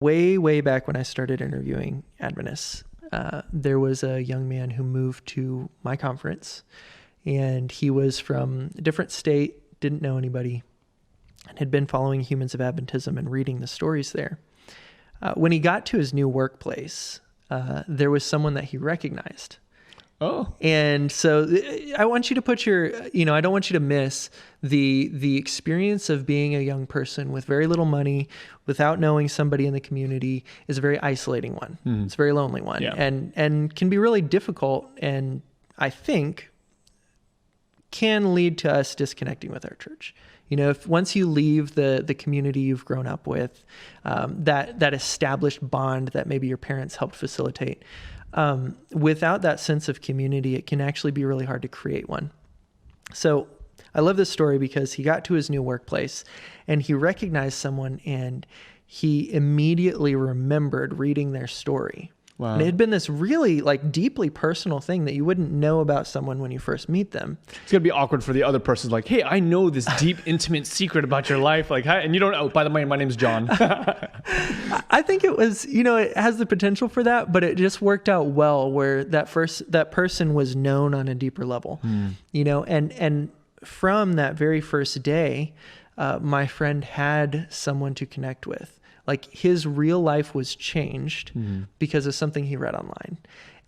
Way, way back when I started interviewing Adventists, there was a young man who moved to my conference, and he was from a different state, didn't know anybody, and had been following Humans of Adventism and reading the stories there. When he got to his new workplace, there was someone that he recognized. Oh. And so I want you to put I don't want you to miss the experience of being a young person with very little money, without knowing somebody in the community, is a very isolating one. Mm. It's a very lonely one, and can be really difficult, and I think can lead to us disconnecting with our church. If once you leave the community you've grown up with, that established bond that maybe your parents helped facilitate, without that sense of community, it can actually be really hard to create one. So I love this story because he got to his new workplace and he recognized someone, and he immediately remembered reading their story. Wow. And it had been this really deeply personal thing that you wouldn't know about someone when you first meet them. It's going to be awkward for the other person. Like, hey, I know this deep, intimate secret about your life. Hi, and you don't know, by the way, my name's John. I think it was, it has the potential for that, but it just worked out well where that person was known on a deeper level, and from that very first day, my friend had someone to connect with. His real life was changed because of something he read online.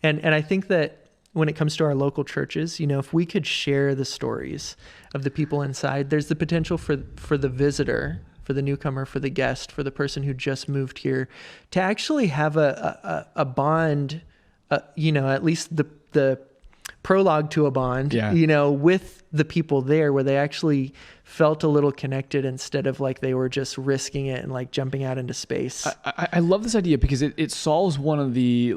And I think that when it comes to our local churches, if we could share the stories of the people inside, there's the potential for the visitor, for the newcomer, for the guest, for the person who just moved here, to actually have a bond, at least the prologue to a bond, with the people there, where they actually felt a little connected instead of they were just risking it and jumping out into space. I love this idea because it solves one of the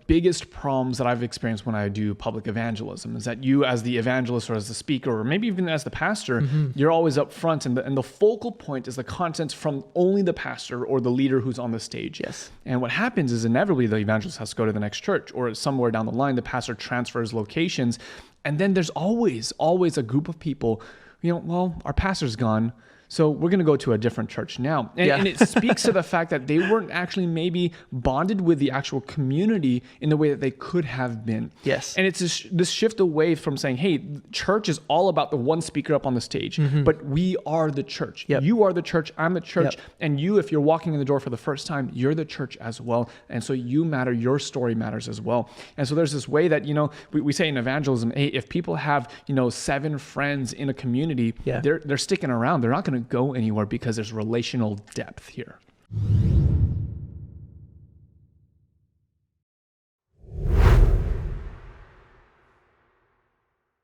biggest problems that I've experienced when I do public evangelism, is that you as the evangelist or as the speaker or maybe even as the pastor, you're always up front, and the focal point is the content from only the pastor or the leader who's on the stage. Yes. And what happens is inevitably the evangelist has to go to the next church, or somewhere down the line the pastor transfers locations, and then there's always a group of people, our pastor's gone, so we're going to go to a different church now. And it speaks to the fact that they weren't actually maybe bonded with the actual community in the way that they could have been. Yes. And it's this shift away from saying, hey, church is all about the one speaker up on the stage, but we are the church. Yep. You are the church, I'm the church, and you, if you're walking in the door for the first time, you're the church as well. And so you matter, your story matters as well. And so there's this way that, we say in evangelism, hey, if people have, 7 friends in a community, they're sticking around. They're not going to go anywhere because there's relational depth here.